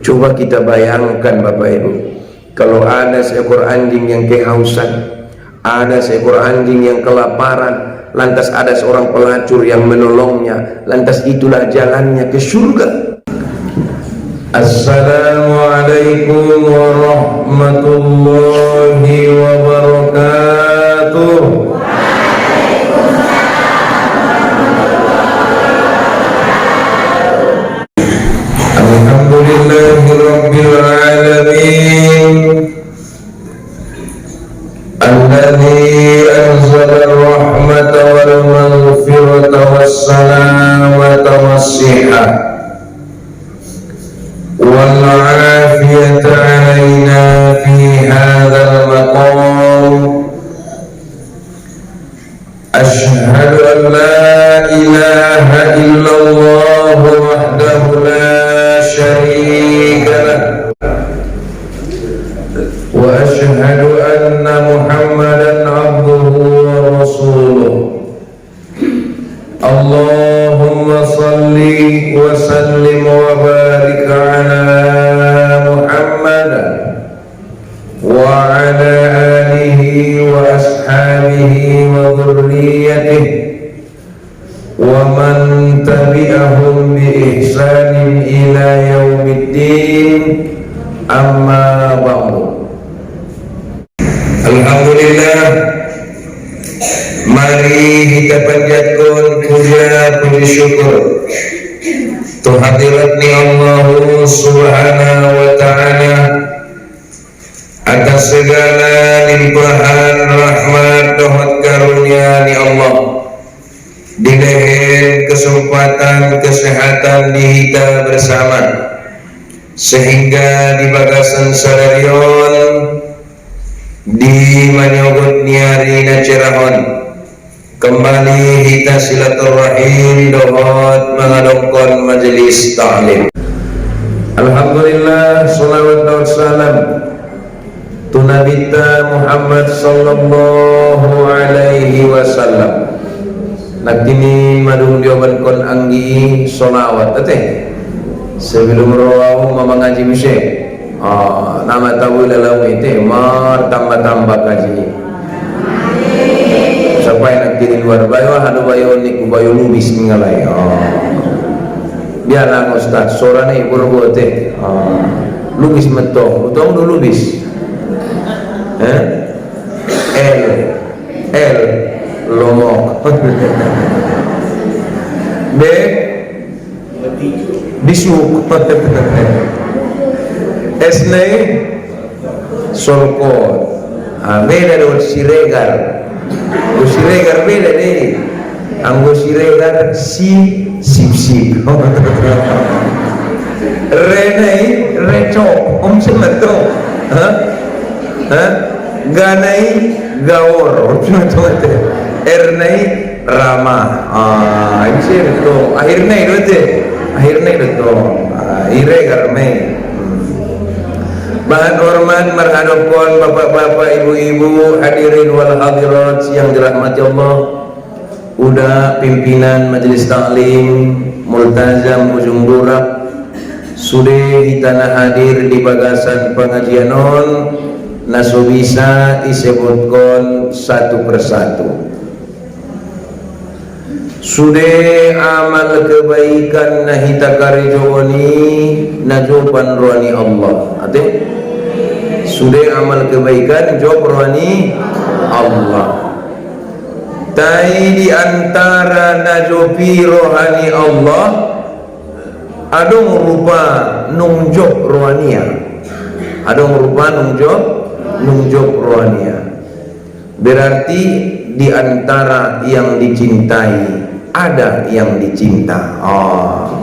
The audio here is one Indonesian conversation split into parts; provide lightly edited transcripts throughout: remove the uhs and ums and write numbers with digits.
Coba kita bayangkan Bapak Ibu, kalau ada seekor anjing yang kehausan, ada seekor anjing yang kelaparan, lantas ada seorang pelacur yang menolongnya, lantas itulah jalannya ke surga. Assalamualaikum warahmatullahi wabarakatuh. Alhamdulillahirabbil alamin, alladzi anzala ar-rahmata wal maghfirata was-salamata was-sihah wal 'afiyata 'alaina fi hadzal maqam. Asyhadu an la ilaha illallah wahdahu la syarika lah wa asyhadu anna Muhammadan abduhu wa rasuluh. Allahumma salli wa sallim wa barik ala Muhammad wa ala alihi wa ashabihi wa dhurriyyatihi wa man tabi'ahum bi ihsanin ila yaumiddin, amma ba'du. Alhamdulillah, mari kita panjatkan puji syukur tuhadiratni Allah subhanahu wa ta'ala atas segala limpahan rahmat dan karunia ni Allah. Diberi kesempatan kesehatan di kita bersama, sehingga di bagasan sadarion di manyogot niari na cerahon kembali kita silaturahim dohot mengadongkon majelis ta'lim. Alhamdulillah, salawat dan salam tu Nabi Muhammad sallallahu alaihi wasallam. Nakini madung dioban kon anggi solawat teh sebelum roh mama ngaji misye nama tahu dalam itu mar tambah kaji sampai nakini luar bayo hadu bayo niku bayo lubis ngalai biarlah ustaz sorane ibu roh teh lubis metong utang dulu lubis L lomok B bisuk S nih solkot beda dengan siregar. Siregar beda deh, anggo siregar sip renai recok semeto ganai gawor ernai ramah ini itu akhirnya itu iregar mai. Bahan hormat merhadapkan bapak-bapak, ibu-ibu, hadirin wal hadirat yang dirahmati Allah, udah pimpinan majelis taklim multazam ujung durak sudah ditana hadir di bagasan pengajian non naso bisa disebutkan satu persatu. Sudah amal kebaikan nahita karejoni najoban rohani Allah. Ate sudah amal kebaikan job rohani Allah. Tai di antara najobi rohani Allah ada merupa nungjob rohania. Ada merupa nungjob rohania. Berarti di antara yang dicintai ada yang dicinta.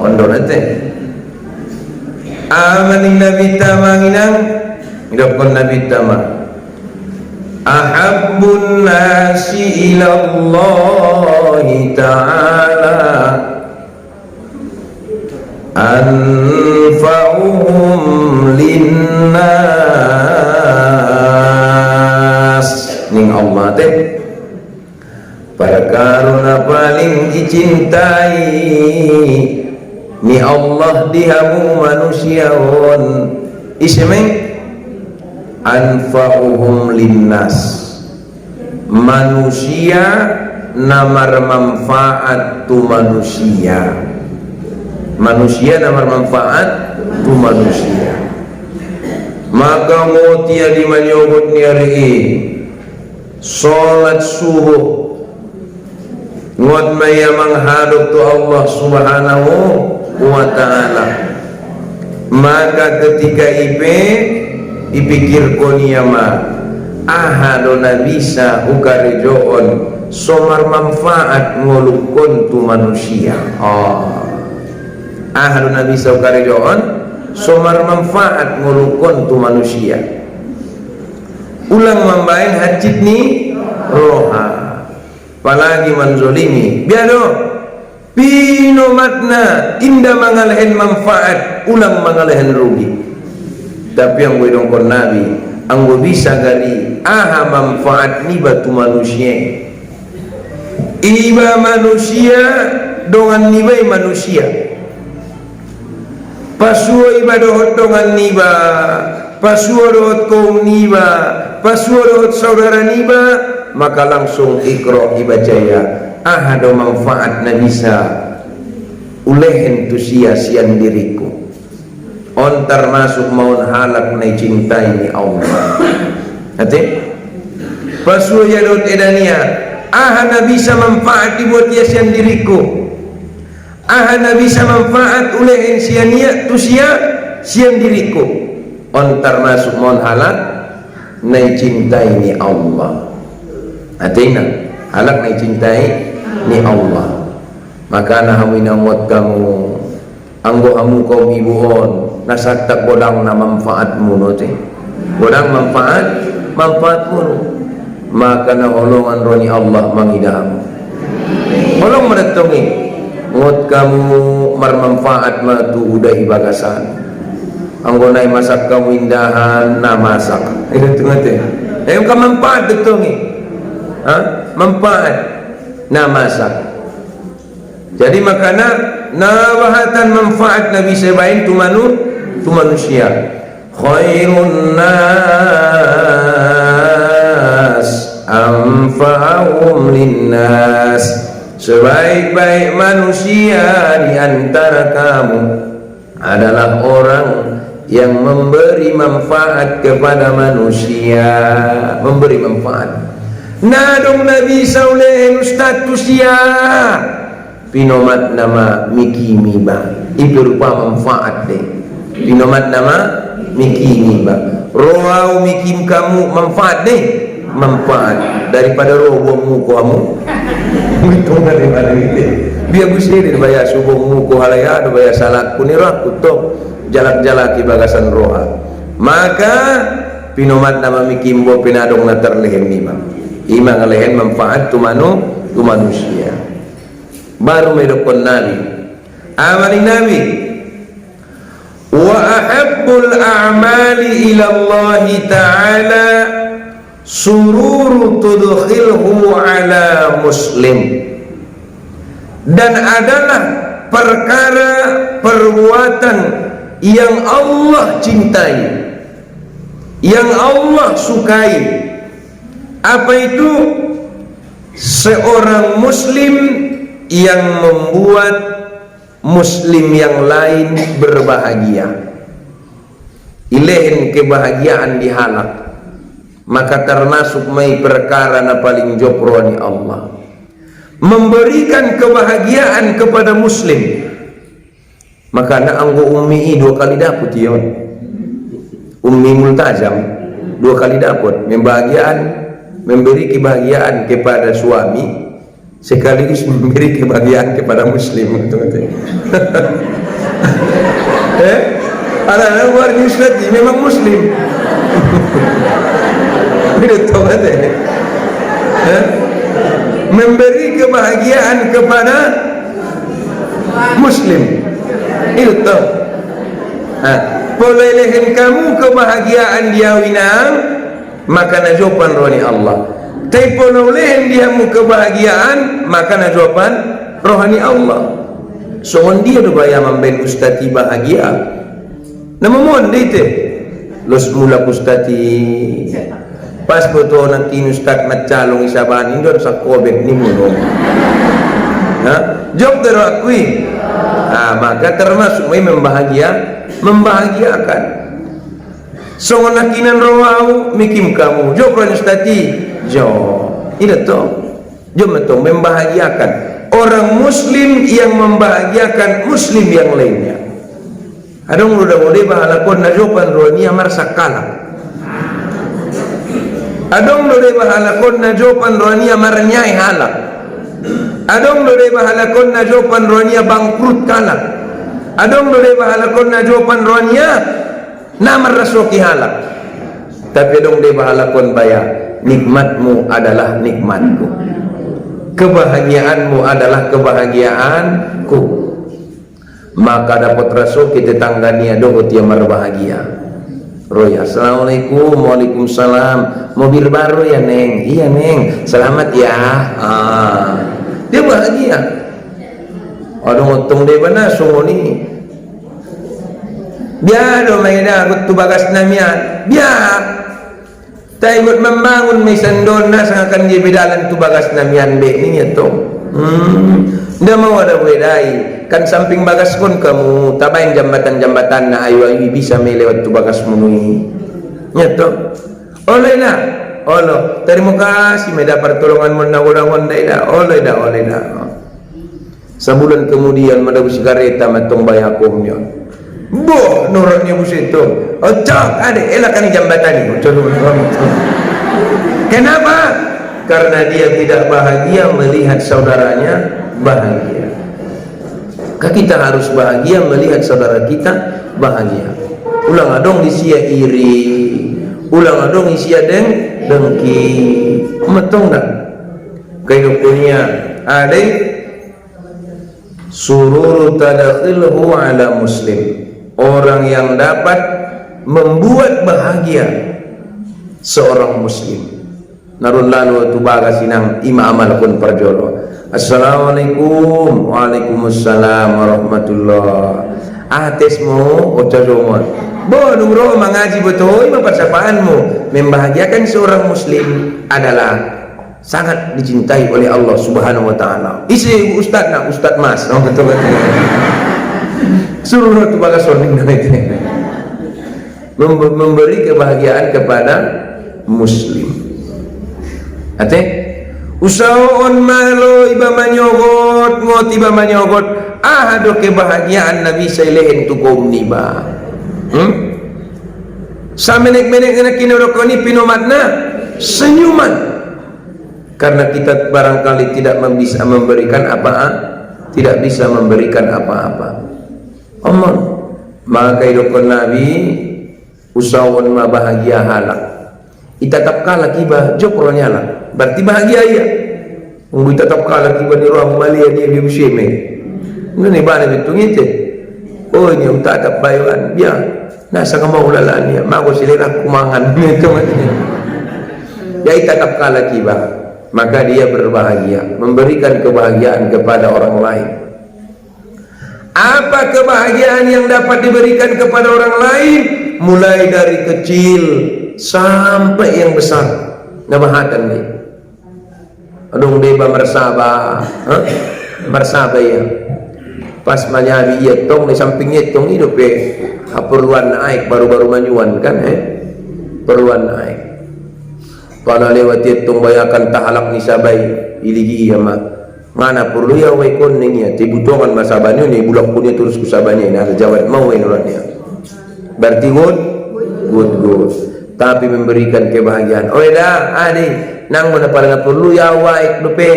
Ondor teh. Amaning Nabi tamanginang idapkan Nabi tamang. Ahabbun nasi ila Allah ta'ala anfa'uhum linnas. Ning Allah teh perkaruna paling dicintai ni Allah dihamu manusiaon isme anfa'uhum linnas, manusia namar manfaat tu manusia, manusia namar manfaat tu manusia. Maka mutia di menyebut niari salat subuh ngot maya menghadap tu Allah Subhanahu wa ta'ala, maka ketika ipikir koniyama ahadona bisa ukarejoon somar manfaat ngolukon tu manusia. Ahadona bisa ukarejoon somar manfaat ngolukon tu manusia. Ulang membain hajib ni roha, apalagi manzolimi biado pino matna indah mangalahin manfaat ulang mangalahin rugi. Tapi yang gue dongkon nabi ang gue bisa gali aha manfaat ni batu manusia, iba manusia dongan nibai manusia, pasuo iba dohot dongan niba, pasuo dohot kaum niba, pasuo dohot saudara niba, maka langsung ikro ibajaya ahado manfaat na bisa ulehen tu sia-sian diriku on termasuk maun halak na cintai ni Allah. Hati pasuo ya dot edania ahana bisa manfaat dibuat sian diriku, ahana bisa manfaat ulehen siania tu sian diriku on termasuk maun halak na cintai ni Allah. Atina halak na cintai ni Allah. Maka na hamina muat kamu anggo hamu kaum ibuon nasatak bodang na manfaatmu no te bodang manfaatmu, maka na holongan roni Allah mangidam holong meretongi muat kamu marmanfaat matu udah ibagasan anggo nai masak kamu indahan na masak itu ngate ka manfaat detongi manfaat na masak. Jadi makana nawahatan manfaat nabi sebain tu manusia. Khairun nas anfa'uhum linnas, sebaik-baik manusia di antara kamu adalah orang yang memberi manfaat kepada manusia, memberi manfaat. Nadong nabi sauleh ustaz tusia pinomat nama miki miba itu rupa manfaat deh. Pinomat nama miki miba rohau mikim kamu manfaat deh, manfaat daripada roh muku kamu itu daripada itu biar busir bayar subuh muku halaya bayar salat kunirah kutok jalak-jalak bagasan roha, maka pinomat nama mikim bo pinadong na terlehem miba ima ngalehen manfaat tu manusia. Baru medokon nabi amali nabi wa ahabbul a'mali ila Allah ta'ala sururu tudkhilhu ala muslim, dan adalah perkara perbuatan yang Allah cintai, yang Allah sukai. Apa itu? Seorang muslim yang membuat muslim yang lain berbahagia, ilehen kebahagiaan dihalak, maka termasuk mai perkara na paling jopro ni Allah, memberikan kebahagiaan kepada muslim. Maka na anggo ummi dua kali dapat yon, ummi multazam dua kali dapat memberi kebahagiaan kepada suami sekaligus memberi kebahagiaan kepada muslim. Anak-anak luar Islam memang muslim. Memberi kebahagiaan kepada muslim itu tahu. Bolehin kamu kebahagiaan dia winang, maka najopan rohani Allah. Tapi bolehin dia mu kebahagiaan, maka najopan rohani Allah. songon dia do baya mamben ustati bahagia namamon dite los mula ustati pas betul nak kin ustad macalong isaban indon sa kobek ni muno job dero akui maka termasuk membahagiakan songon nakinan rawau mikim kamu job ran ustati job ida to job to membahagiakan orang muslim yang membahagiakan muslim yang lainnya. Adong udah boleh bahalakon na jopan ronia marsakala. Adong udah bahalakon na jopan ronia marnyai halak. Adong udah bahalakon na jopan ronia bangkrut kala. Adong udah bahalakon na jopan ronia namar rasoki halak. Tapi adong udah bahalakon baya nikmatmu adalah nikmatku, kebahagiaanmu adalah kebahagiaanku. Maka dapat rasul kita tanggania dogot yang berbahagia. Roy, assalamualaikum, waalaikumsalam. Mobil baru ya neng? Iya neng, selamat ya. Dia bahagia. Aduh ngotong dia benar sungoni. Biar do may dagot tu bagas namian. Biar. Tayo membangun may sandon na sa akan dia bedalan tu bagas namian be ni to. Nda mau ada bedai. Kan samping bagas pun kamu tabain jambatan-jambatan na ayu-ayu bisa may lewat tu bagas munui nyato oleh na olo terima kasih may dapat pertolongan mo na ulang dah oleh dah sebulan kemudian madabus kareta matong bayakom nyo boh nurutnya busito ocok ade elakan jambatan ni kenapa? Karena dia tidak bahagia melihat saudaranya bahagia. Kita harus bahagia melihat saudara kita bahagia. Ulang adong disia iri, ulang adong disia dengki. Metong dah. Kehidupannya ada sururu tadakhilhu ala muslim. Orang yang dapat membuat bahagia seorang muslim. Narun lalu tu baga sinang ima amal pun perjolo. Assalamualaikum, waalaikumsalam warahmatullah. Tesmu ocazomon. Bo numro mengaji betul, persapaanmu membahagiakan seorang muslim adalah sangat dicintai oleh Allah Subhanahu wa taala. Isi ustaz nak ustaz mas, betul. Suruh tu bagas soning itu. Memberi kebahagiaan kepada muslim. Ate usahaon malo iba manyogot ngot iba manyogot do kebahagiaan Nabi sailehen tu kaum niba samenek-menek na kinurokoni pinomatna senyuman karena kita barangkali tidak bisa memberikan tidak bisa memberikan apa-apa. Omong maka idokon Nabi usahaon ma bahagia halak itatap kala kiba jokronya lah berarti bahagia ya unggu itatap kala kiba ni ruang malia dia biusheme ini bana bitung itu oh ini utatap bayuan biar nasa kamau lalania mago silera kumangan itu ya itatap kala kiba maka dia berbahagia memberikan kebahagiaan kepada orang lain. Apa kebahagiaan yang dapat diberikan kepada orang lain mulai dari kecil sampai yang besar nabahatan ni adong deba mersaba ya pas manyabi iya tong di sampingnya tong hidup perluan naik baru-baru manyuan kan perluan naik pada lewat tong bayakan tahalak ni sabai iligi ya mana perlu ya waikon ning ya tibutongan masabanyo ni bulak punya terus kusabanya ini ada jawab mau inurannya berarti good tapi memberikan kebahagiaan. Oh dah, adi nang mana paling perlu ya waik lupe.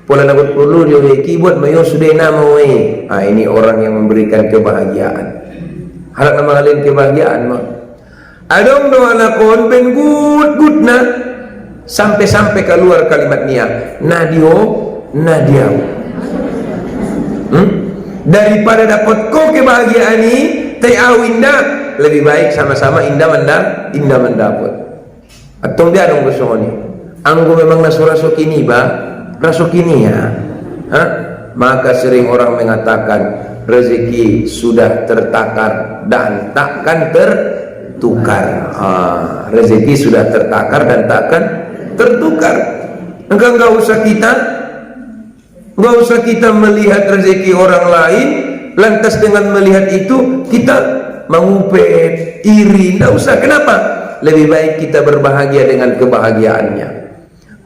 Pola nak perlu dia keyboard mayo sudah nama we. Ini orang yang memberikan kebahagiaan. Halak nama kalian kebahagiaan mah. Adong do alakon ben good na sampai keluar kalimat niya. Nadia. Daripada dapat kau kebahagiaan ini, tei awinda lebih baik sama-sama indah mendapat. Atau dia dong besok ni. Anggo memang nasuraso kini ba, raso kini ya. Maka sering orang mengatakan rezeki sudah tertakar dan takkan tertukar. Rezeki sudah tertakar dan takkan tertukar. Enggak usah kita melihat rezeki orang lain, lantas dengan melihat itu kita mengupet, iri. Tidak usah. Kenapa? Lebih baik kita berbahagia dengan kebahagiaannya.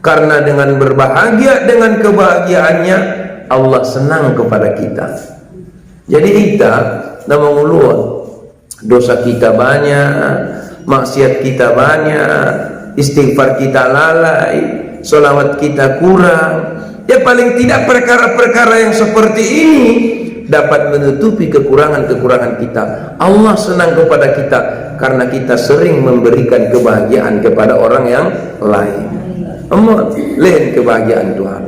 Karena dengan berbahagia dengan kebahagiaannya, Allah senang kepada kita. Jadi kita nama nguluan, dosa kita banyak, maksiat kita banyak, istighfar kita lalai, sholawat kita kurang. Ya paling tidak perkara-perkara yang seperti ini dapat menutupi kekurangan-kekurangan kita. Allah senang kepada kita karena kita sering memberikan kebahagiaan kepada orang yang lain. Lain kebahagiaan Tuhan.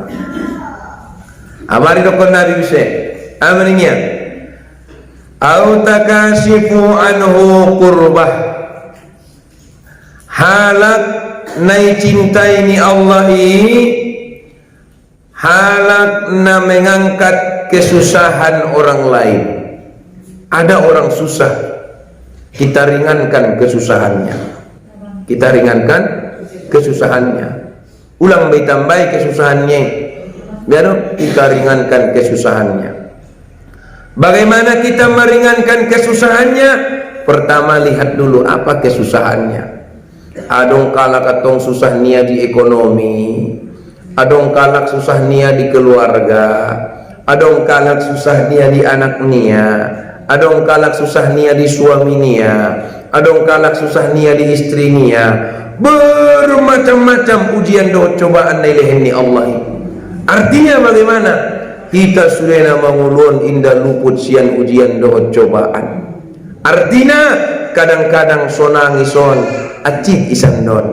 Amari dokon Nabi bisa amrinya au takashifu anhu qurbah, halak nai cinta ini Allah ini, halak na mengangkat kesusahan orang lain. Ada orang susah, kita ringankan kesusahannya, kita ringankan kesusahannya. Ulang ditambahi kesusahannya, biar kita ringankan kesusahannya. Bagaimana kita meringankan kesusahannya? Pertama lihat dulu apa kesusahannya. Adong kalak atong susah nia di ekonomi, adong kalak susah nia di keluarga, adong kalak susah nia di anak nia, adong kalak susah nia di suami nia, adong kalak susah nia di istri nia. Bermacam-macam ujian dan cobaan nilai Allah. Artinya bagaimana? Kita sudah mengulun indah luput sian ujian dan cobaan. Artinya kadang-kadang sonang ison acik isan don,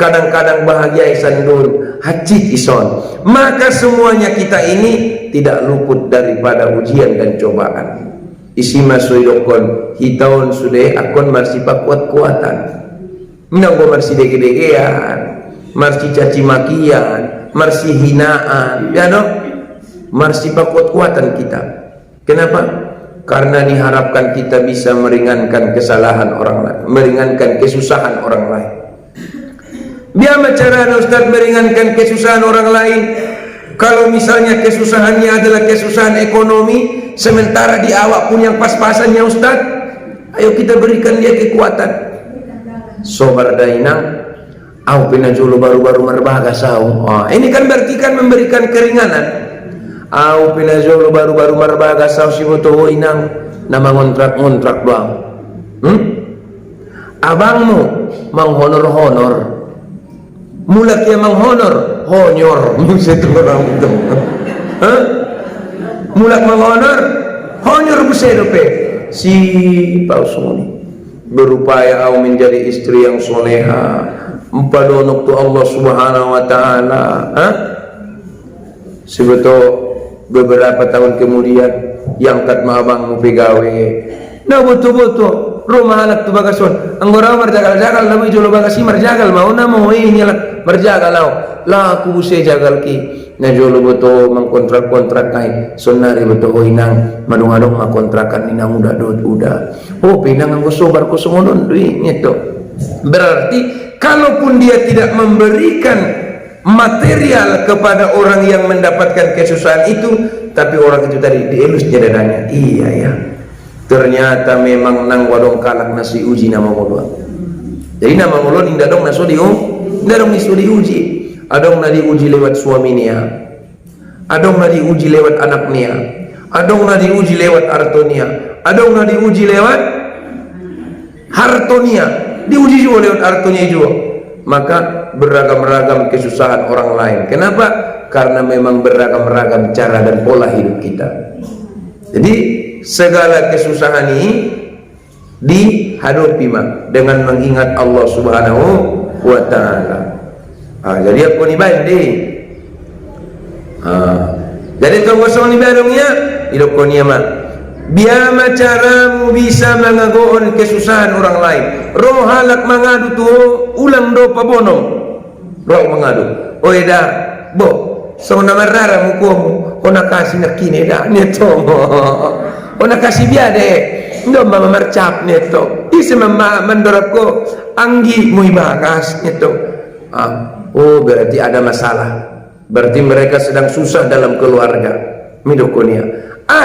kadang-kadang bahagia isan don hacik ison. Maka semuanya kita ini tidak luput daripada ujian dan cobaan. Isi masuk hitaun sudah akon masih kuat-kuatan. Minang gua marsi dege-degean, marsi caci makian, marsi hinaan, ya no? Marsi kuat-kuatan kita. Kenapa? Karena diharapkan kita bisa meringankan kesalahan orang lain, meringankan kesusahan orang lain. Biar cara Ustaz meringankan kesusahan orang lain. Kalau misalnya kesusahannya adalah kesusahan ekonomi, sementara di awak pun yang pas-pasannya Ustaz, ayo kita berikan dia kekuatan. Sobar dainang au pinajulu baru-baru merbaga sau. Ini kan berarti kan memberikan keringanan. Au pinajulu baru-baru merbaga sau si boto inang nama ngontrak-ngontrak doang. Abangmu menghonor-honor, mulak ya menghonor, honyor buset orang itu. Mulak menghonor, honyor buset dope. Si pausuni berupaya au menjadi istri yang soleha, empadonok tu Allah Subhanahu wa taala. Sebetulnya beberapa tahun kemudian yang kat maabang pegawe. Nah betul-betul rumah anak tu bagason. Anggora marjagal-jagal lamu jolo bagasi marjagal mau na mau ini lah marjagal lah aku buse jagal ki. Na jolo betul mengkontrak-kontrak kai sonari betul inang manung-manung makontrakan inang udah. Oh pinang anggo sobar ko sungonon duit nyeto. Berarti kalaupun dia tidak memberikan material kepada orang yang mendapatkan kesusahan itu, tapi orang itu tadi dielus jadadanya. Iya ya. Ternyata memang nang wadong kalak nasi uji nama mulun. Jadi nama mulun indah dong naso indah dong naso diuji. Adong na diuji lewat suaminya, adong na diuji lewat anaknya, adong na diuji lewat artonia, adong na diuji lewat hartonia, diuji juga lewat artonia juga. Maka beragam-ragam kesusahan orang lain. Kenapa? Karena memang beragam-ragam cara dan pola hidup kita. Jadi segala kesusahan ini dihadapi dengan mengingat Allah Subhanahu wa taala. Jadi aku ni baik deh. Jadi kalau kosong ni barangnya, hidup kau ni amat. Biar caramu bisa mengagoon kesusahan orang lain. Roh halak mengadu tu ulang do pabono. Roh mengadu. Oh ida, bo, so nama rara mukumu. ona kasih nak kini dah neto ona kasih biade ndo mama mercap neto isi mama mendorap ko anggi muy bagas neto. Oh berarti ada masalah, berarti mereka sedang susah dalam keluarga midokonia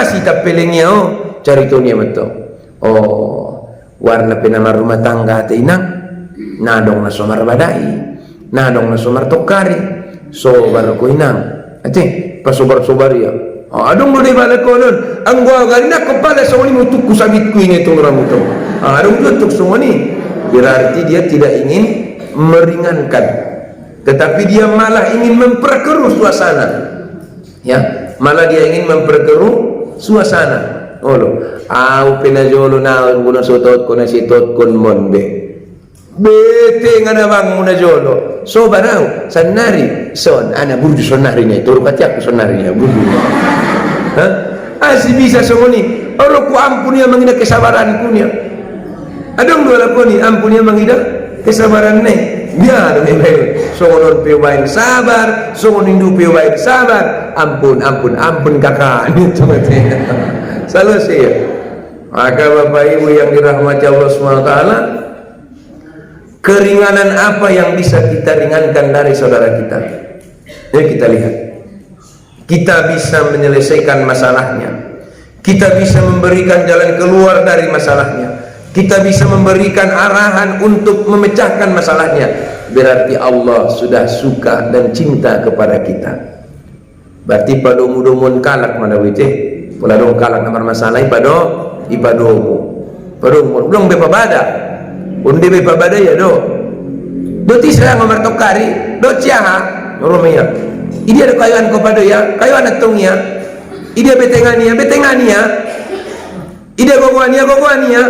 si tapelengnya cari tonia betul. Oh warna penamar rumah tangga teinang nadong na somar badai nadong na somar tokari sobar ko inang ate pasobar-sobar ya adong mo di bala ko nun ang gua galina kepala sa uli mutuk kusagit ko ini itong rambut adong tutuk semua ni berarti dia tidak ingin meringankan, tetapi dia malah ingin memperkeruh suasana ya, malah dia ingin memperkeruh suasana. Olo au penajolo naon guna sotot ko na sitot kon monde bete ngana bang muna jolo so barau sanari son ana burju sonari ne turu katiak sonari ne burju asi bisa somoni olo ku ampun ya mangida kesabaran kunya adong dua lakoni ampun ya mangida kesabaran ne biar memang songon pewain sabar songon indu pewain sabar ampun kakak itu mati selesai ya. Maka Bapak Ibu yang dirahmati Allah SWT, keringanan apa yang bisa kita ringankan dari saudara kita? Ya kita lihat, kita bisa menyelesaikan masalahnya, kita bisa memberikan jalan keluar dari masalahnya, kita bisa memberikan arahan untuk memecahkan masalahnya. Berarti Allah sudah suka dan cinta kepada kita. Berarti padomu-domun kalak mana wite? Pula dong kalak nomor masalah ipadomu dong bepa bada undi bepa bada ya do tisra nomor tokari do ciaha noromaya ini ada kayuan kepada ya kayuan atungnya ide betengania ide gogoania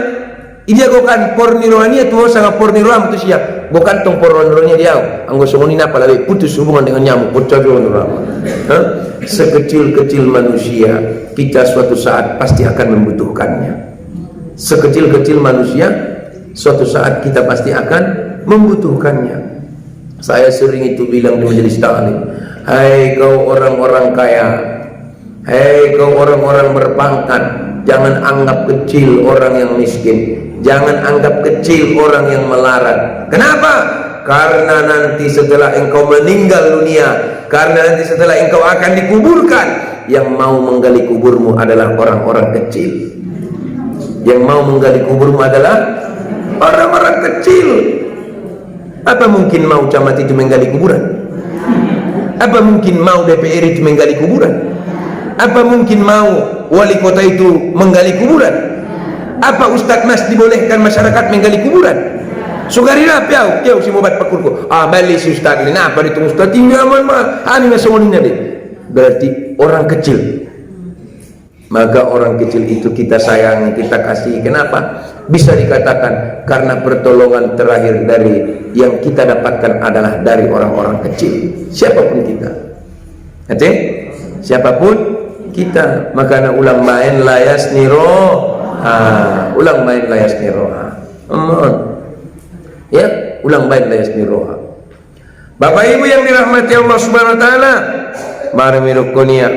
ide gokan porniroania tu sangat porniroam tu siap bukan tong pornironya dia anggo songonina pala putus hubungan dengan nyamuk pocabon sekecil-kecil manusia kita suatu saat pasti akan membutuhkannya. Sekecil-kecil manusia suatu saat kita pasti akan membutuhkannya. Saya sering itu bilang di majelis taklim, hai kau orang-orang kaya, hai kau orang-orang berpangkat, jangan anggap kecil orang yang miskin, jangan anggap kecil orang yang melarat. Kenapa? Karena nanti setelah engkau meninggal dunia, karena nanti setelah engkau akan dikuburkan, yang mau menggali kuburmu adalah orang-orang kecil. Yang mau menggali kuburmu adalah orang-orang kecil. Apa mungkin mau camat itu menggali kuburan? Apa mungkin mau DPR itu menggali kuburan? Apa mungkin mau wali kota itu menggali kuburan? Apa Ustadz Mas dibolehkan masyarakat menggali kuburan? Sugarina piau si mobat pakurku bali si Ustadz ini apa itu Ustadz tinggal mah ani ngasonina deh. Berarti orang kecil, maka orang kecil itu kita sayang, kita kasih. Kenapa? Bisa dikatakan karena pertolongan terakhir dari yang kita dapatkan adalah dari orang-orang kecil, siapapun kita. Oke? Siapapun kita. Makanya ulang main layas niro ulang main layas niro ya, ulang main layas niro. Bapak Ibu yang dirahmati Allah Subhanahu wa taala, mari mirukonia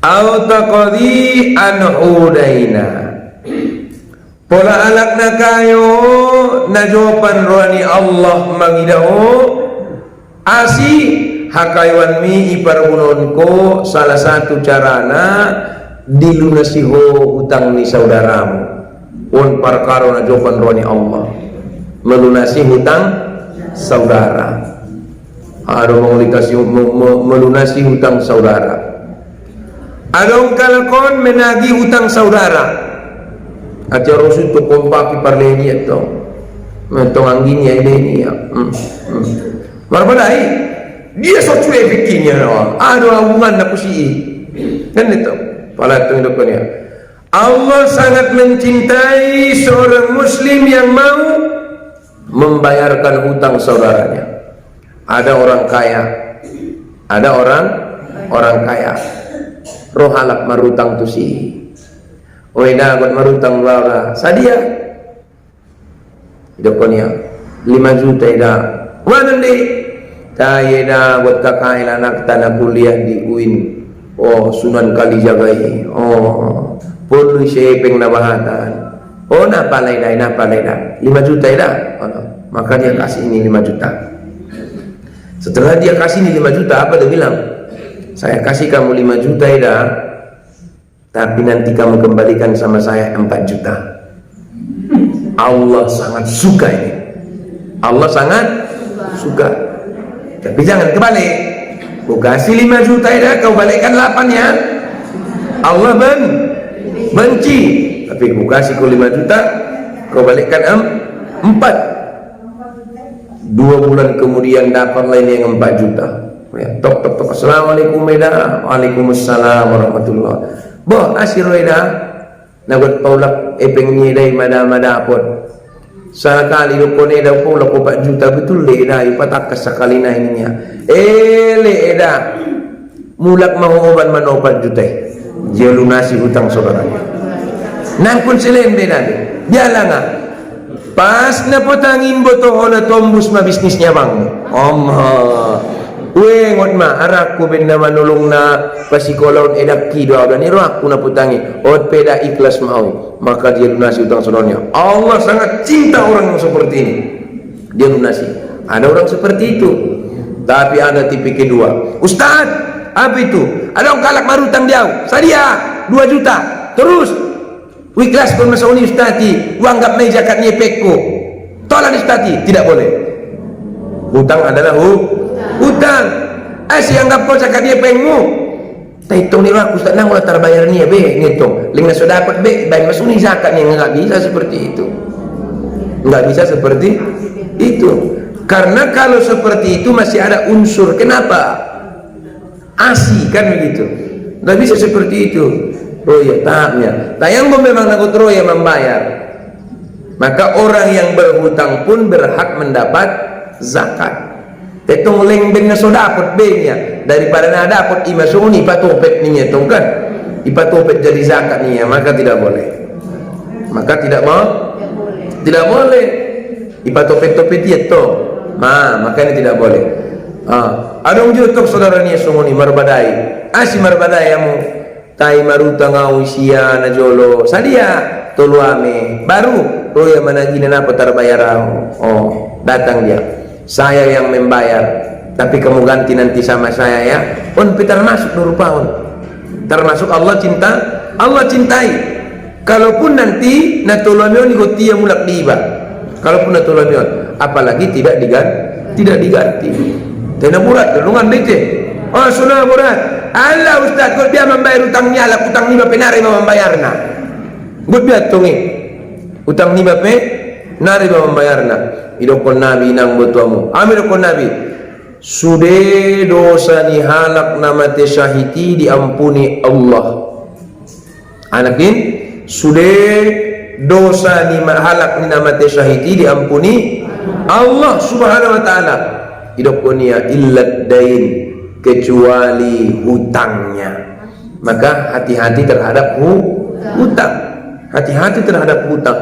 au taqdi anhudaina pola alakna kayo najopan rohani Allah mangidao asi hakaywan mi ipargunonko salah satu carana dilunasiho utang ni saudaramu pun perkara najopan rohani Allah melunasi hutang saudara. Ada melunasi hutang saudara. Ada kalkon menagih hutang saudara. Aja rosu tu kompaki parleni itu. Mentong angginnya ini ya. Marbadai dia socu efeknya no. Ada hubungan nak kusi. Kan itu. Pala tu hidupnya. Allah sangat mencintai seorang muslim yang mau membayarkan hutang saudaranya. Ada orang kaya, ada orang kaya roh halak marutang tu si oina got marutang laura sadia dokonia 5 juta ida wanandi Tayeda buat kakak anak tanah kuliah di UIN. Oh, Sunan Kalijaga. Oh, perlu shaping na bahatan. Oh, napa leda, 5 juta dah. Oh, no. Maka dia kasih ini 5 juta. Setelah dia kasih ini 5 juta, apa dia bilang? Saya kasih kamu 5 juta dah, tapi nanti kamu kembalikan sama saya 4 juta. Allah sangat suka ini. Allah sangat suka. Tapi jangan kebalik. Kau kasih 5 juta dah, kau balikkan 8 ya. Allah benci. Tapi kau kasih kau 5 juta, kau balikkan 4. 2 bulan kemudian dapat lain yang 4 juta. Ya, tok. Assalamualaikum Eda. Waalaikumsalam warahmatullah. Boh asir Eda. Nagot paulak epengnya dari mada pot. Sekali lukone dah pula 4 juta betul le dah ipatak sekali na ininya. Le eda. Mulak mau oban mana 4 juta. Dia lunasi hutang saudaranya. Nangkun selain beda deh. Biarlah ngah. Pas na potangin botoho na tombus ma bisnisnya bang. Allah. Ngot ma arak ko ben na manulong na pasikolon edak kido dan iro aku na putangi. Ot peda ikhlas mau. Maka dia lunasi hutang saudaranya. Allah sangat cinta orang yang seperti ini. Dia lunasi. Ada orang seperti itu. Tapi ada tipe kedua. Ustaz, apa itu? Ada orang kalak marutang dia. Sadia 2 juta. Terus ikhlas pun masa uni ustati. Wanggap mai zakat nyepekku. Tolak ustati, tidak boleh. Hutang adalah hutang. Asyik anggap kau zakat nyepekmu. Hitung ni aku ustaz nang ulah terbayar ni be ngitung ling sudah dapat be baik masuk ni zakat ni enggak bisa seperti itu. Enggak bisa seperti itu. Karena kalau seperti itu masih ada unsur kenapa? Asi kan begitu. Enggak bisa seperti itu. Roya tahapnya. Tayang memang nakut roya membayar. Maka orang yang berhutang pun berhak mendapat zakat. Tetong leng ben so dapat be-nya daripada na dapat imasuni patopet ninya tong kan ipatopet jadi zakat ninya maka tidak boleh. Maka tidak boleh ipatopet-topet dia to. Makanya tidak boleh. Adong jutok saudara niya sunguni marbadai. Asi marbadai amu tai maruta ngau sia na jolo. Sadia toluame baru roya managina na terbayar. Oh, datang dia. Saya yang membayar, tapi kamu ganti nanti sama saya ya. On termasuk nurpaun. Termasuk Allah cintai. Kalaupun nanti natulamion ikotia mulak diba. Kalaupun natulamion, apalagi tidak diganti. Tena burat, delungan bete. Oh sudah burat. Allah Ustaz, kau biar membayar utangnya, lah utang ni penari membayarna. Kau biar tungi. Utang ni nari membayarna. Idokon Nabi nang betuamu. Amirokon Nabi. Sude dosa ni halak nama te syahiti diampuni Allah. Anakin sude dosa ni halak ni nama te syahiti diampuni Allah Subhanahu wa taala. Idokonia illat dain kecuali hutangnya. Maka hati-hati terhadap hutang. Hati-hati terhadap hutang.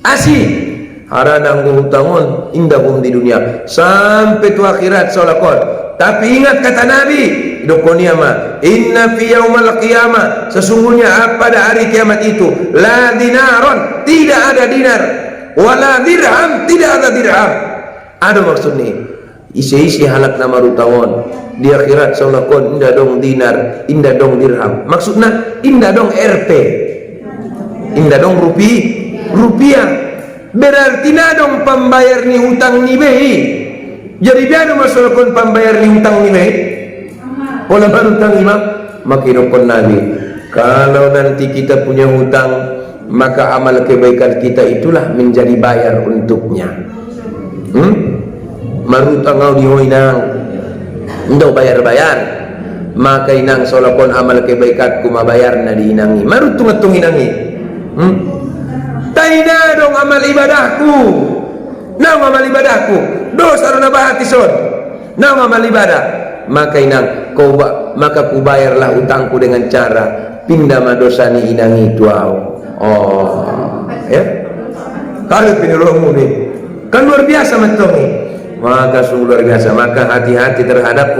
Asih harana ngutangon indahum di dunia sampai tu akhirat solakon. Tapi ingat kata Nabi dokonia ma inna fi yaumal qiyamah sesungguhnya pada hari kiamat itu la dinaron tidak ada dinar wala dirham tidak ada dirham. Ada maksudnya isi halak nama rutawan di akhirat solakon indah dong dinar indah dong dirham maksudnya indah dong RP indah dong rupiah. Berarti nadong pembayar ni hutang ni bei. Jadi biar masalahkan pembayar ni hutang ni bei. Pola baru hutang ni makinokon Nabi. Kalau nanti kita punya hutang, maka amal kebaikan kita itulah menjadi bayar untuknya. Marutang ngau dihoinang, ndok bayar. Maka inang solakon amal kebaikanku mabayar na diinangi. Marutung inangi. Taina dong amal ibadahku. Nang amal ibadahku. Dosa na bahati son. Nang amal ibadah. Maka inang maka ku bayarlah utangku dengan cara pindah madosa ni inangi tuau. Oh, ya. Kalau pinulungmu nih. Kan luar biasa mentongi. maka sungguh luar biasa. Maka hati-hati terhadap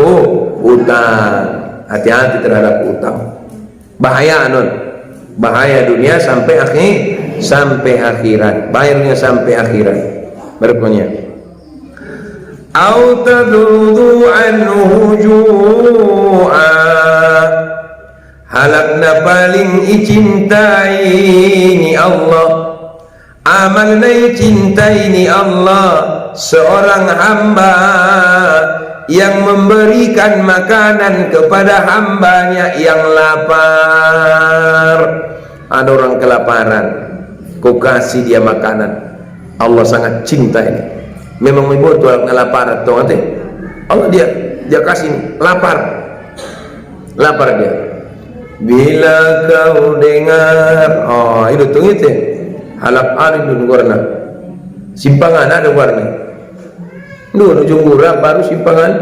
utang, hati-hati terhadap utang. Bahaya non, bahaya dunia sampai akhirat, bayarnya sampai akhirat. Berikutnya, au tadudhu anhu ju'a, halakna paling icintai ni Allah, amalna cintai ni Allah, seorang hamba yang memberikan makanan kepada hambanya yang lapar. Ada orang kelaparan, kau kasih dia makanan, Allah sangat cinta ini. Memang ibu tu orang kelaparan tu nanti Allah dia kasih ini, lapar dia. Bila kau dengar, itu tu itu halap aridun warna simpangan ada warna dulu ujung gurah baru simpangan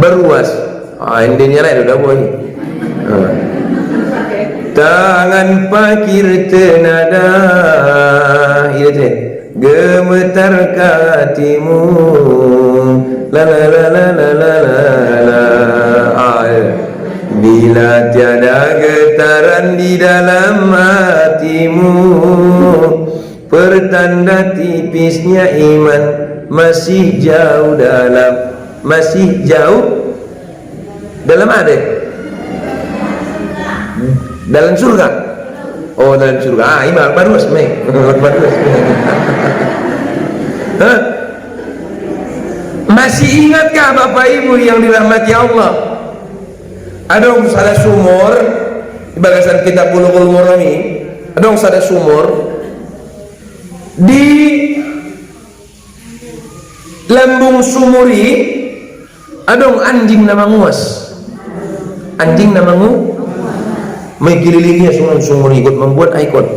beruas. Intinya lah udah boy. Tangan pakir tenada itu gemetar katimu la la la la la la la. Bila tiada getaran di dalam hatimu, pertanda tipisnya iman masih jauh dalam ada dalam surga. Oh, dalam surga. Iman baru semai. Masih ingatkah Bapak Ibu yang dirahmati Allah? Ada orang sada sumur di bagasan kita Bulughul Marami, ada orang sada sumur di lambung sumuri, ada orang anjing nama nguas, anjing nama mengkelilinginya sumur ikut membuat ikon,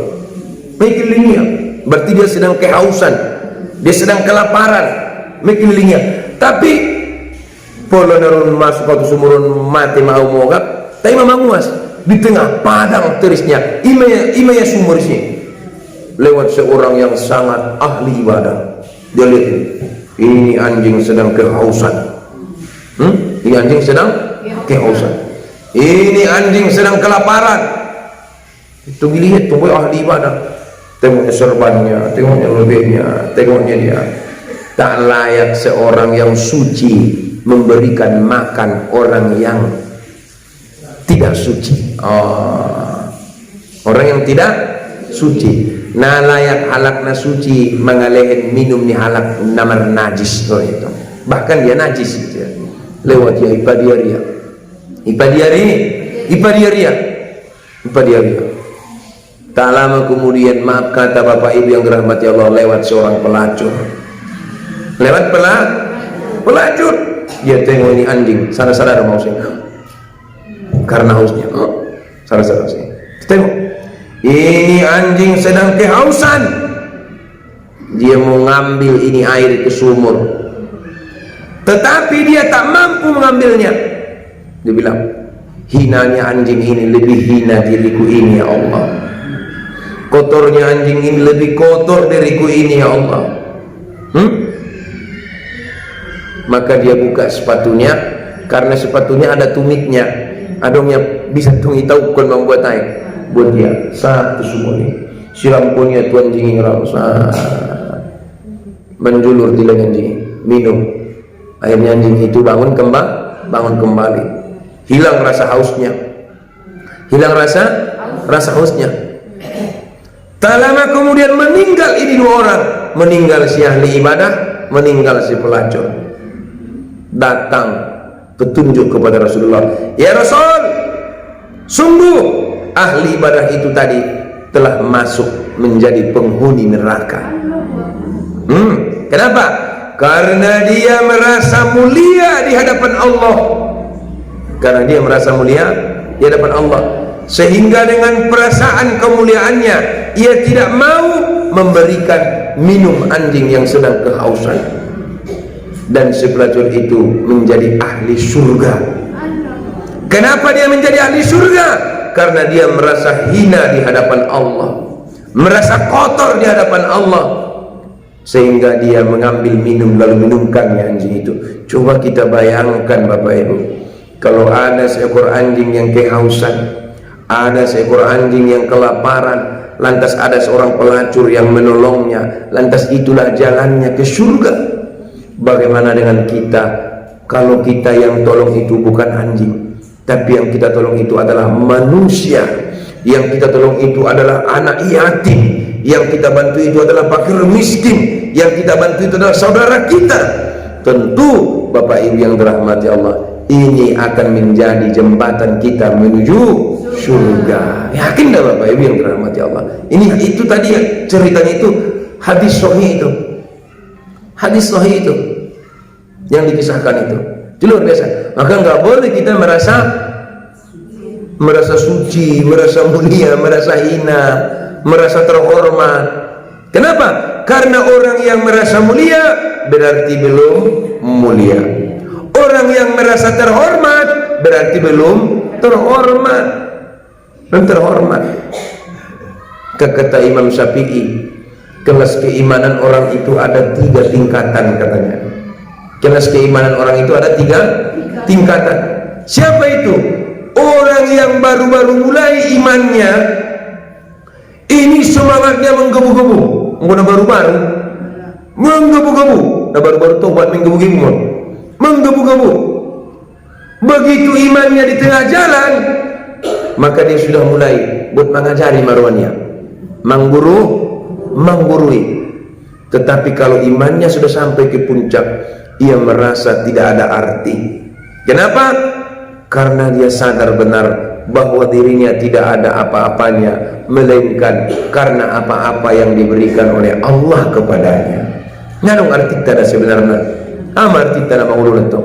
mengkelilinginya, berarti dia sedang kehausan, dia sedang kelaparan, mengkelilinginya. Tapi pola narun masuk ke sumurun mati mau mogak, tapi memang nguas di tengah padang terisnya, imanya sumur sini. Lewat seorang yang sangat ahli ibadah, dia lihat ini anjing sedang kehausan. Ini anjing sedang kehausan. Ini anjing sedang kelaparan. Itu dilihat tuh ahli ibadah. Tengoknya serbannya, tengoknya lebihnya, tengoknya dia. Tak layak seorang yang suci memberikan makan orang yang tidak suci. Orang yang tidak suci. Nah layak halakna suci mengalehin minum ni halak namar najis itu. Bahkan dia najis itu. Lewat ya ipadiaria. Tak lama kemudian, maaf kata Bapak Ibu yang dirahmati Allah, lewat seorang pelacur. Lewat pelacur, dia tengok ini anjing, sadar-sadar mau sih, karena hausnya, sadar-sadar sih. Tengok, ini anjing sedang kehausan, dia mau ngambil ini air ke sumur, tetapi dia tak mampu mengambilnya. Dia bilang, hinanya anjing ini lebih hina diriku ini ya Allah, kotornya anjing ini lebih kotor diriku ini ya Allah. Maka dia buka sepatunya, karena sepatunya ada tumitnya, adongnya bisa tungi tahu kon membuat air buat dia satu sumur ini. Siram punya tuan jinging rasa menjulur di lengan jinging, minum. Akhirnya anjing itu bangun kembali, hilang rasa hausnya, rasa hausnya. Tak lama kemudian meninggal ini dua orang, meninggal si ahli ibadah, meninggal si pelacur. Datang petunjuk kepada Rasulullah, ya Rasul, sungguh ahli ibadah itu tadi telah masuk menjadi penghuni neraka. Kenapa? Karena dia merasa mulia di hadapan Allah. Karena dia merasa mulia di hadapan Allah, sehingga dengan perasaan kemuliaannya ia tidak mau memberikan minum anjing yang sedang kehausan. Dan si pelacur itu menjadi ahli surga. Kenapa dia menjadi ahli surga? Karena dia merasa hina di hadapan Allah, merasa kotor di hadapan Allah, sehingga dia mengambil minum lalu minumkannya anjing itu. Coba kita bayangkan Bapak Ibu, kalau ada seekor anjing yang kehausan, ada seekor anjing yang kelaparan, lantas ada seorang pelacur yang menolongnya, lantas itulah jalannya ke surga. Bagaimana dengan kita kalau kita yang tolong itu bukan anjing, tapi yang kita tolong itu adalah manusia, yang kita tolong itu adalah anak yatim, yang kita bantu itu adalah fakir miskin, yang kita bantu itu adalah saudara kita. Tentu Bapak Ibu yang dirahmati Allah, ini akan menjadi jembatan kita menuju surga. Yakin dah Bapak Ibu yang dirahmati Allah. Ini itu tadi ya, ceritanya itu hadis sahih itu. Hadis sahih itu yang dikisahkan itu. Itu luar biasa. Maka nggak boleh kita merasa suci, merasa mulia, merasa hina, merasa terhormat. Kenapa? Karena orang yang merasa mulia berarti belum mulia. Orang yang merasa terhormat berarti belum terhormat. Belum terhormat. Kata Imam Syafi'i, kelas keimanan orang itu ada 3 tingkatan katanya. Kelas keimanan orang itu ada 3 tingkatan. Siapa itu? Orang yang baru-baru mulai imannya, ini semangatnya menggebu-gebu, udah baru-baru menggebu-gebu, udah baru-baru tobat menggebu-gebu. Begitu imannya di tengah jalan, maka dia sudah mulai buat mengajari marwannya, menggurui. Tetapi kalau imannya sudah sampai ke puncak, ia merasa tidak ada arti. Kenapa? Karena dia sadar benar bahwa dirinya tidak ada apa-apanya, melainkan karena apa-apa yang diberikan oleh Allah kepadanya. Nganong arti tada sebenarnya, arti tada mengulun itu.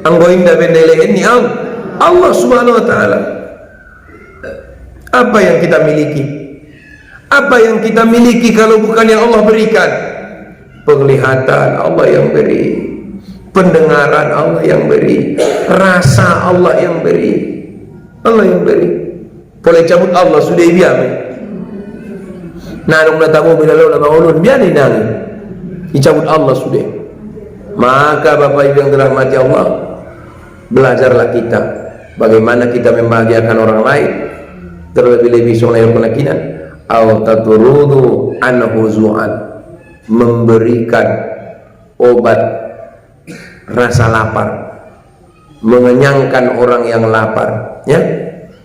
Anggoin da bendele ini Allah Subhanahu Wa Taala. Apa yang kita miliki? Apa yang kita miliki kalau bukan yang Allah berikan? Penglihatan Allah yang beri, pendengaran Allah yang beri, rasa Allah yang beri, Allah yang beri. Boleh cabut Allah sudah biar. Nanong natamu bila lo lama ulun biar ni nang. Dicabut Allah sudah. Maka Bapak Ibu yang dirahmati Allah, belajarlah kita bagaimana kita membahagiakan orang lain, terlebih-lebih soal kenakinan. Au taturudu anhu zu'an, memberikan obat rasa lapar, mengenyangkan orang yang lapar, ya,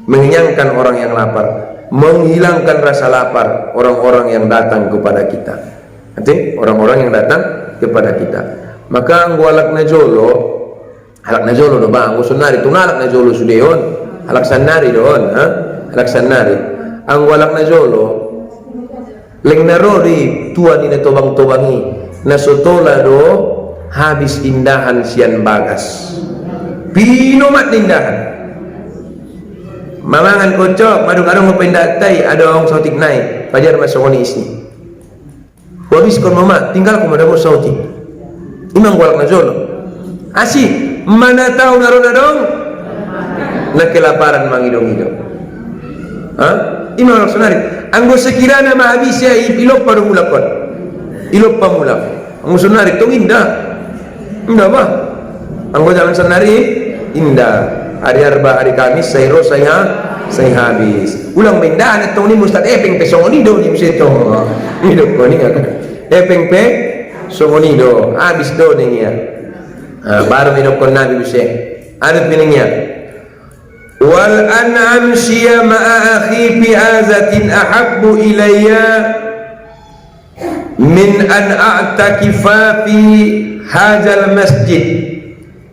mengenyangkan orang yang lapar, menghilangkan rasa lapar orang-orang yang datang kepada kita. Nanti orang-orang yang datang kepada kita. Maka anggo alak na jolo do bang, anggo sunari tunalak na jolo sudeon, alak sanari doon, ha? Alak sanari. Anggo alak na jolo, leng narori tuan ini tobang-tobangi, nasotola do habis indahan sian bagas, pinomat indahan. Mamangan kocok, madung-adung mapendatai, ada orang sautik naik, pajar masuk oni isi. Habis kon mama, tinggal ko madamo sautik. Imang walak na jolo. Asih, mana tahu naron-adong nakelaparan mangidong-idong. Ha? Imang walak sunari. Anggo sekiranya mahabisnya ipilop pa mulakon. Ilop pa mulak. Anggo sunari tong indah. Indah ba? Anggo jalan senari indah. Hari Arba, hari Kamis, saya habis. Ulang mindahan itong ni Mustad epeng pe songonido ni mesti itong hidup ko ni nga. Epeng pe songonido habis do ni nga. Baru hidup ko Nabi mesti. Anut mening niya. Wal an'am siya ma'a akhi fi azatin ahabbu ilayya min an a'takifa fi hadzal masjid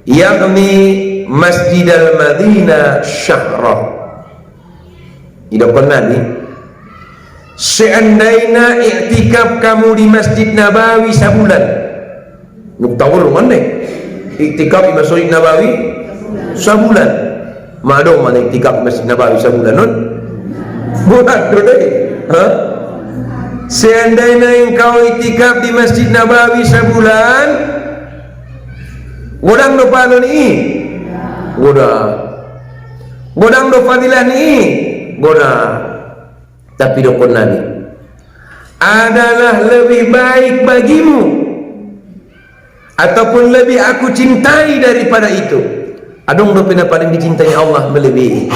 yaghni Masjid al-Madinah Syahra. Hidupkan Nabi, seandainya iktikaf kamu di Masjid Nabawi sebulan, nuktawur mana? Iktikaf di Masjid Nabawi sebulan. Mado mana iktikaf di Masjid Nabawi sebulan? Non? Buat deh. Seandainya engkau iktikaf di Masjid Nabawi sebulan, godang do palo ni. Godang do fadilah ni goda, tapi dokon Nabi adalah lebih baik bagimu, ataupun lebih aku cintai daripada itu. Adong do pina paling dicintai Allah melebihi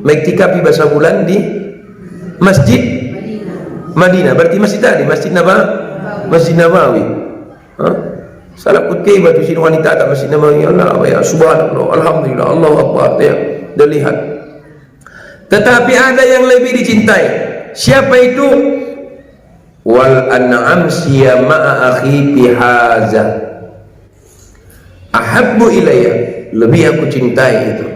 mengtikapi bahasa bulan di Masjid Madinah. Berarti masjid tadi Masjid Nabawi. Salah putih batu sini wanita tak Masjid Nabawi. Allah ya subhanallah, alhamdulillah, Allahu akbar. Ya, dah lihat. Tetapi ada yang lebih dicintai. Siapa itu? Wal an'am siya ma'a akhi fi haza ahabbu ilayya, lebih aku cintai itu.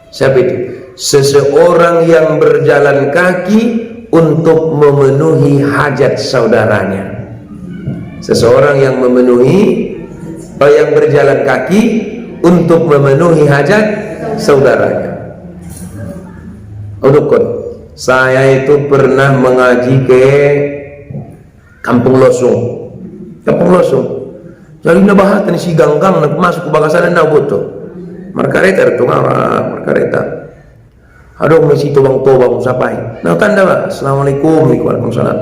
Siapa itu? Seseorang yang berjalan kaki untuk memenuhi hajat saudaranya. Seseorang yang yang berjalan kaki untuk memenuhi hajat saudaranya. Udukun, saya itu pernah mengaji ke Kampung Losong. Jadi nabahatan si ganggang nak masuk ke bagasan na boto. Markareta itu ngara markareta. Aduh masih tobang sapai. Nah tanda ba. Assalamualaikum waalaikumsalam.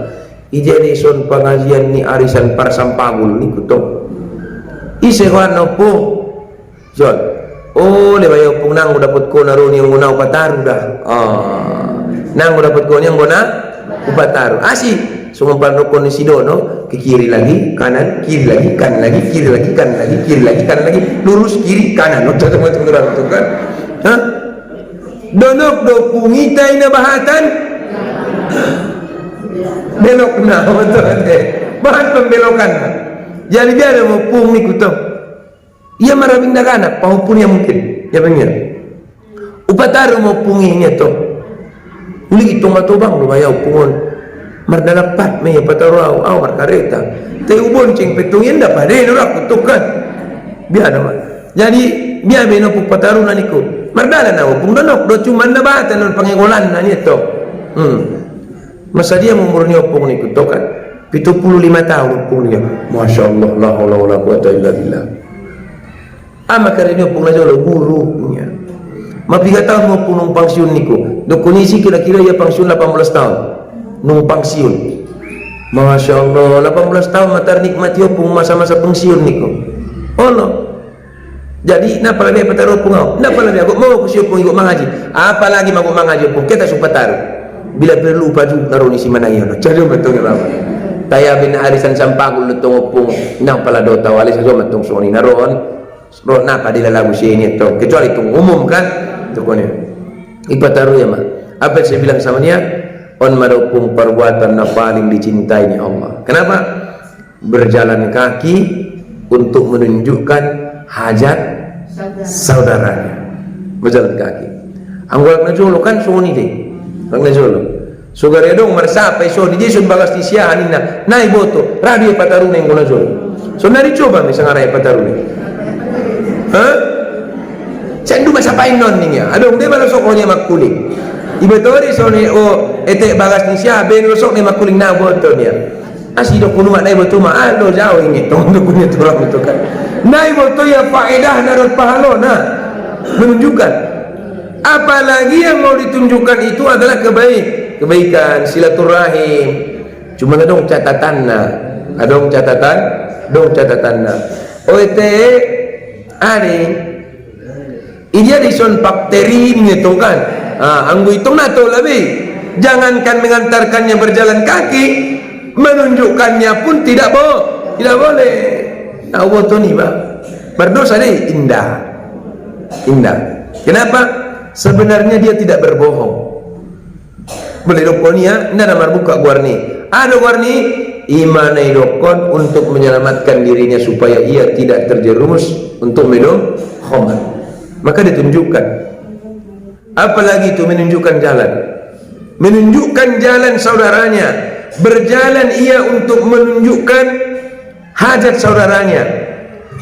Ijadi son pengajian ni arisan Parsampagul ni kutong. Isewan opo. Jon. Oh le bayo pung nang dapat ko naron yang gunaw pataru dah. Nang dapat ko yang guna upataru. Asih. Sumumpan rukun ni sidono ke kiri lagi, kanan, kiri lagi, kanan lagi, kiri lagi, kanan lagi, kiri lagi, kanan lagi, lurus kiri kanan. Teman-teman itu kan. Hah? Donok do pungitai na bahatan. Belok na betul deh. Bahan pembelokan. Jadi dia ada mau pung ni kutong. Ia marabing dagana, pahupun yang mungkin. Ya benar. Upataru mau punginya to. Uli itong matubang lu bayaw pungon. Mardalapat may patarau awar kareta te ubon cing petungin da pade no kutukan biar nama. Jadi biar beno pu pataru naniku mardala na upung donok do cuma na bata non pangegolan na nito. Masa dia umurnya upung ni kutukan 75 tahun upung dia. Masyaallah la haula wala quwata illa billah. Ama karena upung na jolo guru punya. Mapiga tahun mo punong pensiun niku. Do kunisi kira-kira ya pensiun 18 tahun. Nung pensiun, Masya Allah 18 tahun matar nikmati opung masa-masa pensiun niku. Oh no. Jadi napa lagi pataru opung au? Napa lagi aku mau kusi opung ikut mengaji. Apalagi mau mengaji opung kita supataru. Bila perlu baju naroni si mana iya no. Jadi betul ya Bapak. Taya bin arisan Sampagul lutong opung nang pala do tawali sa matong soni naron. Ro napa dilalagu si ini to. Kecuali itu umum kan. Itu kono. Ipataru ya mah. Apa saya bilang sama dia? On marupung perbuatan na paling dicintai ni Allah. Kenapa? Berjalan kaki untuk menunjukkan hajat saudaranya. Berjalan kaki. Anggolak na jolo kan soni deh. Ang na jolo. Sugare dong marsapay soni jesun bagas ti siya hanina. Nai boto radio pataruna yang na jolo. So nari coba misalnya raya pataruna. Hah? Candu masapain non niya. Adong de malasok ko niya magkuling. Ibatori soni o ete bagas ni siya ben rusok ni makuling na boto niya. Asi do kuno ma nai boto ma alo jao ini tong do kunya turang itu kan. Nai boto ya faedah narot pahalo na menunjukkan. Apalagi yang mau ditunjukkan itu adalah kebaikan, silaturahim. Cuma dong catatanna. Adong catatanna. O ete ari iya dison bakteri gitu kan. Anggu itu nato lebih. Jangankan mengantarkannya berjalan kaki, menunjukkannya pun tidak boleh. Nah, boto ni ba. Berdosa deh indah. Kenapa? Sebenarnya dia tidak berbohong. Boleh dokonia, nda namar buka guarni. Ada guarni imanai dokon untuk menyelamatkan dirinya supaya ia tidak terjerumus untuk minum khamr. Maka ditunjukkan. Apalagi itu menunjukkan jalan saudaranya, berjalan ia untuk menunjukkan hajat saudaranya,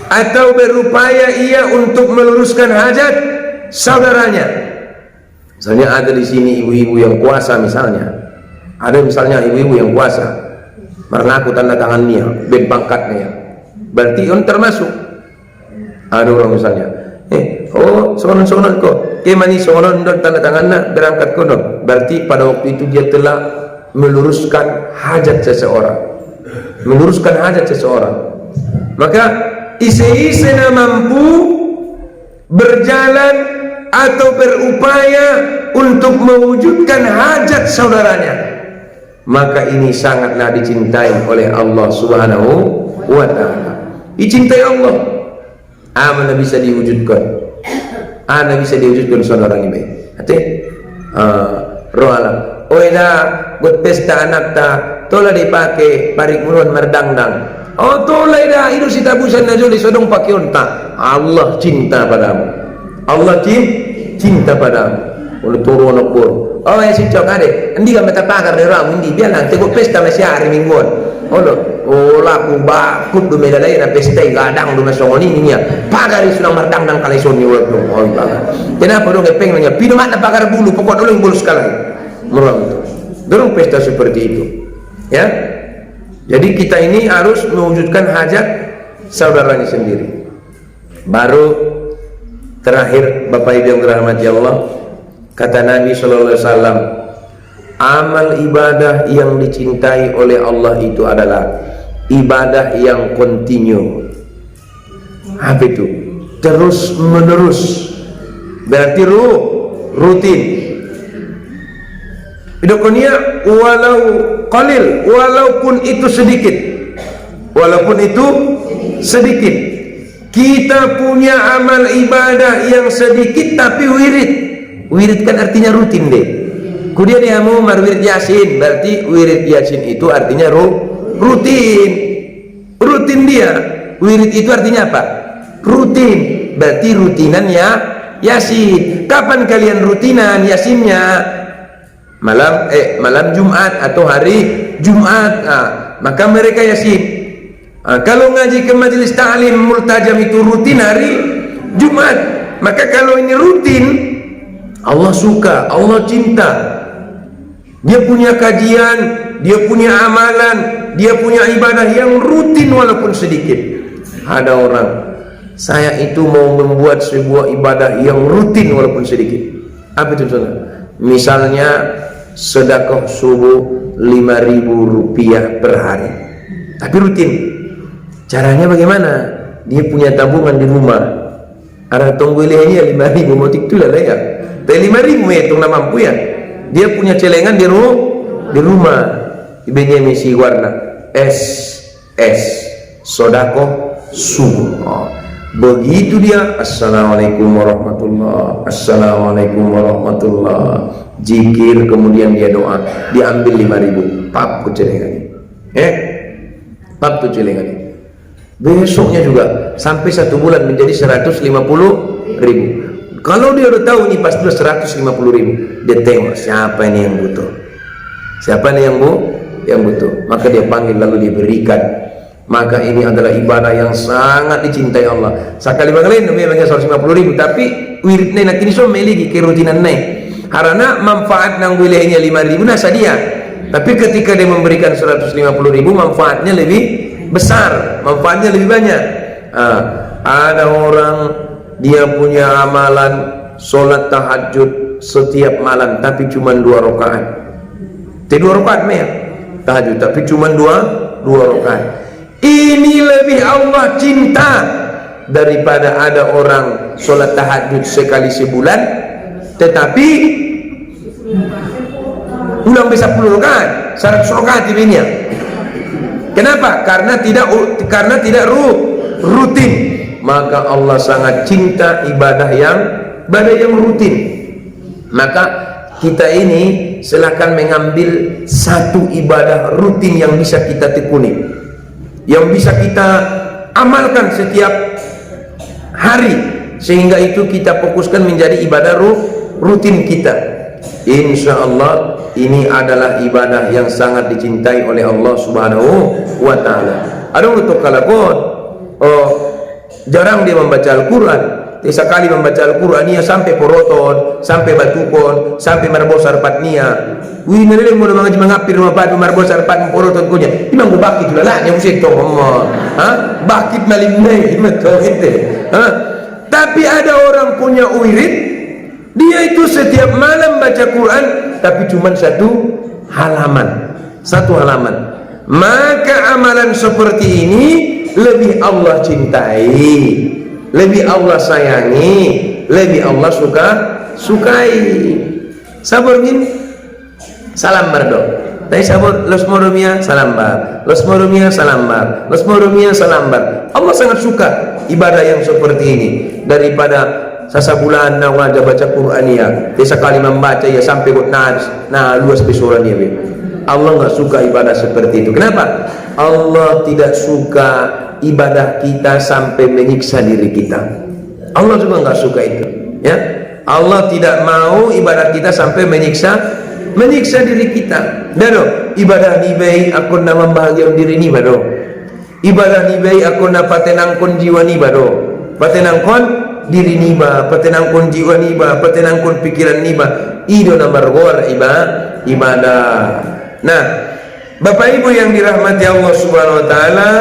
atau berupaya ia untuk meluruskan hajat saudaranya. Misalnya ada di sini ibu-ibu yang kuasa, misalnya ibu-ibu yang kuasa mengaku tanda tangannya, ben pangkatnya, berarti on termasuk. Ada orang misalnya sonon kok kemani sonon dan tanda tangannya berangkat kono, berarti pada waktu itu dia telah meluruskan hajat seseorang, meluruskan hajat seseorang. Maka ise-isena mampu berjalan atau berupaya untuk mewujudkan hajat saudaranya, maka ini sangatlah dicintai oleh Allah Subhanahu wa ta'ala. Dicintai Allah, mana bisa diwujudkan, bisa diwujudkan saudara ini. Hati roh alam oida buat pesta anak ta tola dipakai parik mulun merdangdang, oh tola ida itu si tabusan najoli sodong pakai onta. Allah cinta padamu, Allah cinta padamu. Ulu turun ukur, oh ya si cok ade endi ka mata pakar de ram endi bialang tegok pesta masih hari mingguan. Oh laku bakut do medalay na pesta gadang do masongoni niya pagari sunang merdangdang kali soni waktu. Oh baga kenapa dong epeng nanya pino mat na pagar bulu pokok dulu yang bulu sekali merang itu dorong pesta seperti itu ya. Jadi kita ini harus mewujudkan hajat saudaranya sendiri. Baru terakhir Bapak Ibu yang dirahmati Allah, kata Nabi sallallahu alaihi wasallam, amal ibadah yang dicintai oleh Allah itu adalah ibadah yang kontinu. Apa itu? Terus menerus. Berarti rutin. Idokonia walau qalil, walaupun itu sedikit. Walaupun itu sedikit. Kita punya amal ibadah yang sedikit tapi wirid. Wirid kan artinya rutin deh. Kemudian dia mau wirid yasin, berarti wirid yasin itu artinya rutin. Rutin dia. Wirid itu artinya apa? Rutin. Berarti rutinan ya yasin. Kapan kalian rutinan yasinnya? Malam Jumat atau hari Jumat. Maka mereka yasin. Kalau ngaji ke majelis ta'lim multajam itu rutin hari Jumat. Maka kalau ini rutin, Allah suka, Allah cinta. Dia punya kajian, dia punya amalan, dia punya ibadah yang rutin walaupun sedikit. Ada orang, saya itu mau membuat sebuah ibadah yang rutin walaupun sedikit. Apa itu contohnya? Misalnya sedekah subuh 5.000 rupiah per hari, tapi rutin. Caranya bagaimana? Dia punya tabungan di rumah. Ada tunggu ini 5.000 motik tu lah ya. Tapi 5.000 ya tung mampu ya. Dia punya celengan di rumah. Ibenya misi warna S sodako subuh. Begitu dia Assalamualaikum warahmatullah, Assalamualaikum warahmatullah, zikir, kemudian dia doa, diambil 5.000, pap ke celengan. Pap ke celengan. Besoknya juga sampai 1 bulan menjadi 150.000. Kalau dia udah tahu ini pasti 150.000, dia tengok siapa ini yang butuh, siapa ini yang butuh, maka dia panggil lalu diberikan. Maka ini adalah ibadah yang sangat dicintai Allah. Sekali banglain namanya 150.000, tapi wiridnya nak ini so meligi kerutinan naik. Karena manfaat nang wilayahnya 5.000 nasa dia. Tapi ketika dia memberikan 150.000, manfaatnya lebih besar, manfaatnya lebih banyak. Ada orang dia punya amalan solat tahajud setiap malam tapi cuma 2 rakaat. 2 rakaat meh tahajud tapi cuma 2 rakaat. Ini lebih Allah cinta daripada ada orang solat tahajud sekali sebulan tetapi ulang bisa 10 rakaat, 100 rakaat ini. Kenapa? Karena tidak rutin. Maka Allah sangat cinta ibadah yang rutin. Maka kita ini silakan mengambil satu ibadah rutin yang bisa kita tekuni, yang bisa kita amalkan setiap hari, sehingga itu kita fokuskan menjadi ibadah rutin kita. Insya Allah ini adalah ibadah yang sangat dicintai oleh Allah Subhanahu wa ta'ala. Ada untuk kalakon jarang dia membaca Al-Quran. Sekali membaca Al-Quran ia sampai poroton, sampai batukon, sampai marbosar patnia. Wih nilai mau mengaji mengapir rumah padu marbosar pat poroton punya. Imam gue bakit lah lah yang usik tong bakit malim nih betul itu. Tapi ada orang punya wirid, dia itu setiap malam baca Quran tapi cuma 1 halaman. Satu halaman. Maka amalan seperti ini lebih Allah cintai, lebih Allah sayangi, lebih Allah sukai. Sabar gini, salam bardo. Tapi sabar, los morumia salambar, los morumia salambar, los morumia salambar. Allah sangat suka ibadah yang seperti ini daripada sasabulan na wajah baca Quran ya. Dia sekali membaca ya sampai kok luas besoran ya. Allah nggak suka ibadah seperti itu. Kenapa? Allah tidak suka ibadah kita sampai menyiksa diri kita. Allah juga nggak suka itu, ya. Allah tidak mau ibadah kita sampai menyiksa diri kita. Dado, ibadah ni baik aku nak membahagiakan diri ni bado. Ibadah ni baik aku nak patenangkon jiwa ni bado. Patenangkon diri ni ba, patenangkon jiwa ni ba, patenangkon pikiran ni ba. Ido nomor gor ibadah. Nah, Bapak Ibu yang dirahmati Allah Subhanahu wa taala,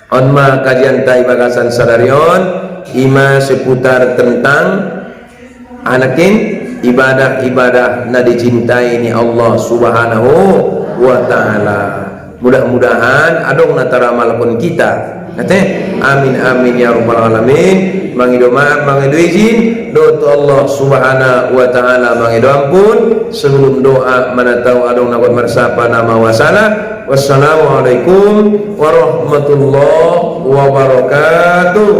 onma kajian tai bagasan sadarion ima seputar tentang anakin ibadah-ibadah na dicintai ni Allah Subhanahu wa taala. Mudah-mudahan adong natara malakun kita. Nate, amin amin ya rabbal alamin. Mangido maaf, mangido izin, doa Allah Subhanahu wa taala mangido ampun. Sebelum doa mana tahu adong nakot mersapa nama wasala. Wassalamualaikum warahmatullahi wabarakatuh.